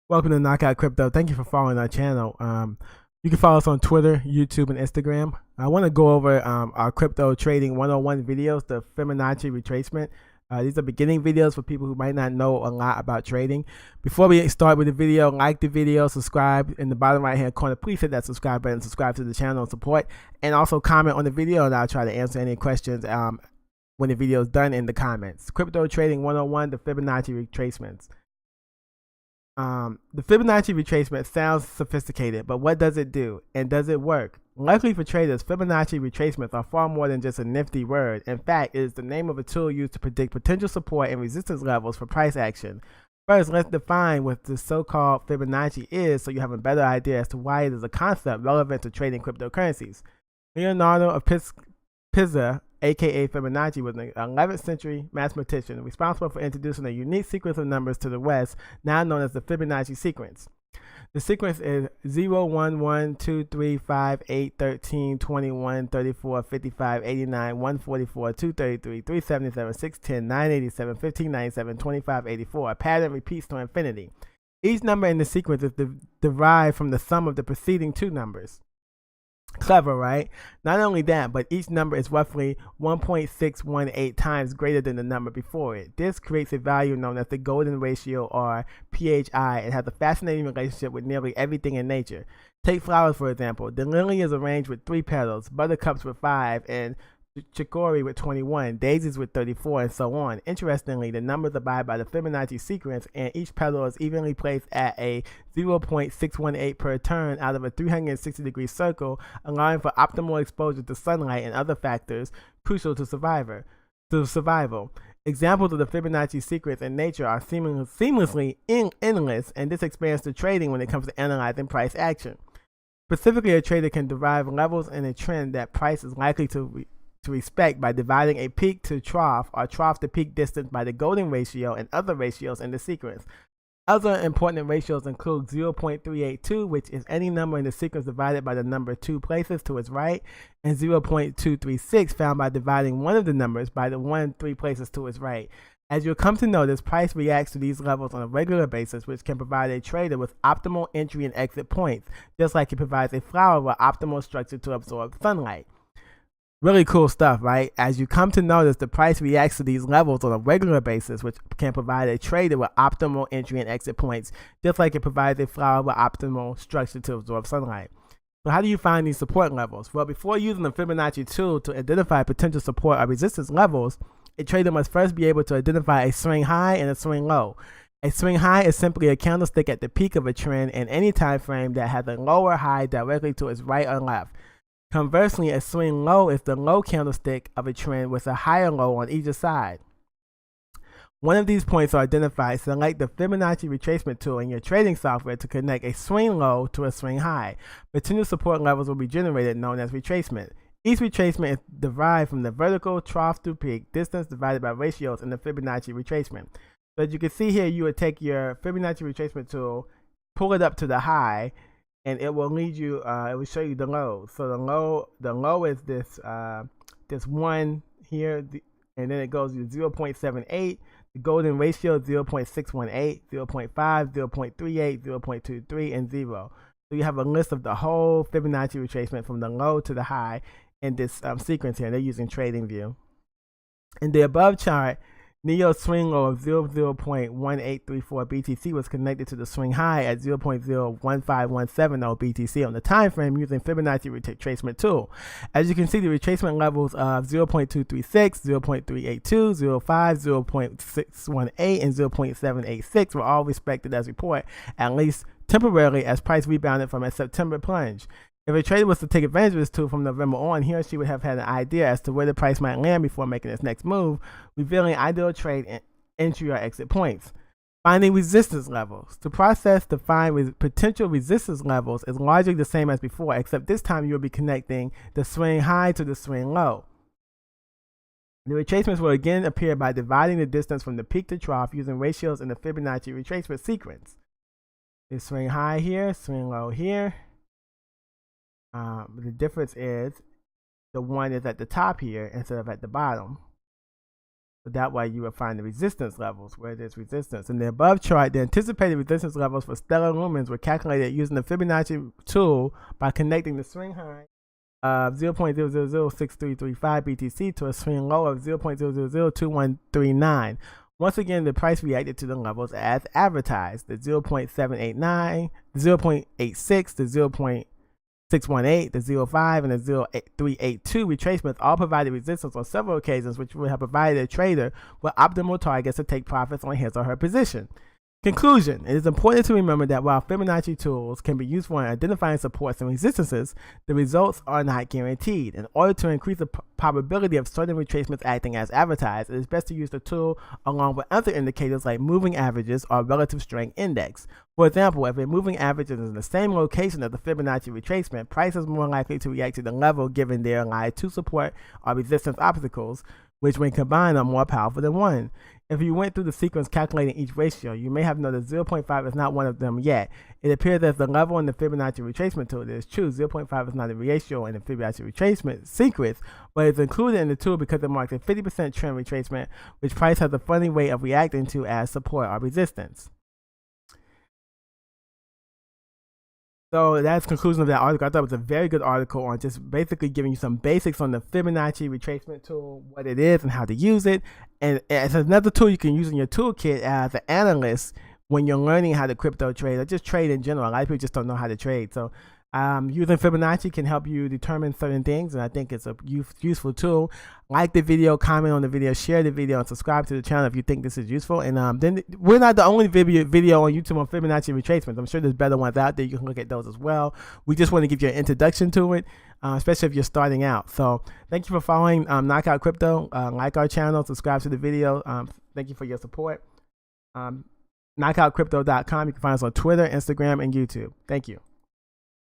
Welcome to Knockout Crypto. Thank you for following our channel. You can follow us on Twitter, YouTube, and Instagram. I want to go over our crypto trading 101 videos, the Fibonacci Retracement. These are beginning videos for people who might not know a lot about trading. Before we start with the video, like the video, subscribe in the bottom right hand corner. Please hit that subscribe button, subscribe to the channel and support, and also comment on the video, and I'll try to answer any questions when the video is done in the comments. Crypto Trading 101, the Fibonacci Retracements. The Fibonacci retracement sounds sophisticated, but what does it do? And does it work? Luckily for traders, Fibonacci retracements are far more than just a nifty word. In fact, it is the name of a tool used to predict potential support and resistance levels for price action. First, let's define what the so-called Fibonacci is so you have a better idea as to why it is a concept relevant to trading cryptocurrencies. Leonardo of Pisa, aka Fibonacci, was an 11th century mathematician responsible for introducing a unique sequence of numbers to the West, now known as the Fibonacci sequence. The sequence is 0, 1, 1, 2, 3, 5, 8, 13, 21, 34, 55, 89, 144, 233, 377, 610, 987, 1597, 2584. A pattern repeats to infinity. Each number in the sequence is derived from the sum of the preceding two numbers. Clever, right? Not only that, but each number is roughly 1.618 times greater than the number before it. This creates a value known as the golden ratio, or PHI, and has a fascinating relationship with nearly everything in nature. Take flowers, for example. The lily is arranged with 3 petals, buttercups with 5, and chicory with 21, daisies with 34, and so on. Interestingly, the numbers abide by the Fibonacci sequence, and each petal is evenly placed at a 0.618 per turn out of a 360-degree circle, allowing for optimal exposure to sunlight and other factors crucial to survival. Examples of the Fibonacci sequence in nature are seamlessly endless, and this expands to trading when it comes to analyzing price action. Specifically, a trader can derive levels in a trend that price is likely to respect by dividing a peak to trough or trough to peak distance by the golden ratio and other ratios in the sequence. Other important ratios include 0.382, which is any number in the sequence divided by the number 2 places to its right, and 0.236, found by dividing one of the numbers by the one 3 places to its right. As you'll come to notice, price reacts to these levels on a regular basis, which can provide a trader with optimal entry and exit points, just like it provides a flower with optimal structure to absorb sunlight. Really cool stuff, right? As you come to notice, the price reacts to these levels on a regular basis, which can provide a trader with optimal entry and exit points, just like it provides a flower with optimal structure to absorb sunlight. So how do you find these support levels? Well, before using the Fibonacci tool to identify potential support or resistance levels, a trader must first be able to identify a swing high and a swing low. A swing high is simply a candlestick at the peak of a trend in any time frame that has a lower high directly to its right or left. Conversely, a swing low is the low candlestick of a trend with a higher low on either side. One of these points are identified. Select the Fibonacci retracement tool in your trading software to connect a swing low to a swing high. Potential support levels will be generated, known as retracement. Each retracement is derived from the vertical trough to peak distance divided by ratios in the Fibonacci retracement. So as you can see here, you would take your Fibonacci retracement tool, pull it up to the high, and it will lead you. It will show you the low. So the low is this one here, and then it goes to 0.78. The golden ratio 0.618, 0.5, 0.38, 0.23, and 0. So you have a list of the whole Fibonacci retracement from the low to the high in this sequence here. They're using TradingView. In the above chart, Neo swing low of 0.1834 BTC was connected to the swing high at 0.01517 BTC on the time frame using Fibonacci retracement tool. As you can see, the retracement levels of 0.236, 0.382, 0.5, 0.618, and 0.786 were all respected as report, at least temporarily, as price rebounded from a September plunge. If a trader was to take advantage of this tool from November on, he or she would have had an idea as to where the price might land before making its next move, revealing ideal trade entry or exit points. Finding resistance levels. The process to find potential resistance levels is largely the same as before, except this time you'll be connecting the swing high to the swing low. The retracements will again appear by dividing the distance from the peak to trough using ratios in the Fibonacci retracement sequence. The swing high here, swing low here. The difference is the one is at the top here instead of at the bottom. So that way you will find the resistance levels where there's resistance. In the above chart, the anticipated resistance levels for stellar lumens were calculated using the Fibonacci tool by connecting the swing high of 0.0006335 BTC to a swing low of 0.0002139. Once again, the price reacted to the levels as advertised. The 0.789, the 0.86, the 0.618, the 0.5, and the 0.382 retracements all provided resistance on several occasions, which would have provided a trader with optimal targets to take profits on his or her position. Conclusion: it is important to remember that while Fibonacci tools can be useful in identifying supports and resistances, the results are not guaranteed. In order to increase the probability of certain retracements acting as advertised, it is best to use the tool along with other indicators like moving averages or relative strength index. For example, if a moving average is in the same location as the Fibonacci retracement, price is more likely to react to the level given there lie two support or resistance obstacles, which when combined are more powerful than one. If you went through the sequence calculating each ratio, you may have noticed 0.5 is not one of them yet. It appears that the level in the Fibonacci retracement tool is true. 0.5 is not a ratio in the Fibonacci retracement sequence, but it's included in the tool because it marks a 50% trend retracement, which price has a funny way of reacting to as support or resistance. So that's the conclusion of that article. I thought it was a very good article on just basically giving you some basics on the Fibonacci retracement tool, what it is and how to use it. And it's another tool you can use in your toolkit as an analyst when you're learning how to crypto trade or just trade in general. A lot of people just don't know how to trade. So using Fibonacci can help you determine certain things, and I think it's a useful tool. Like the video, comment on the video, share the video, and subscribe to the channel if you think this is useful. And then we're not the only video on YouTube on Fibonacci retracements. I'm sure there's better ones out there. You can look at those as well. We just want to give you an introduction to it, especially if you're starting out. So thank you for following Knockout Crypto. Like our channel, subscribe to the video. Thank you for your support. KnockoutCrypto.com. You can find us on Twitter, Instagram, and YouTube. Thank you.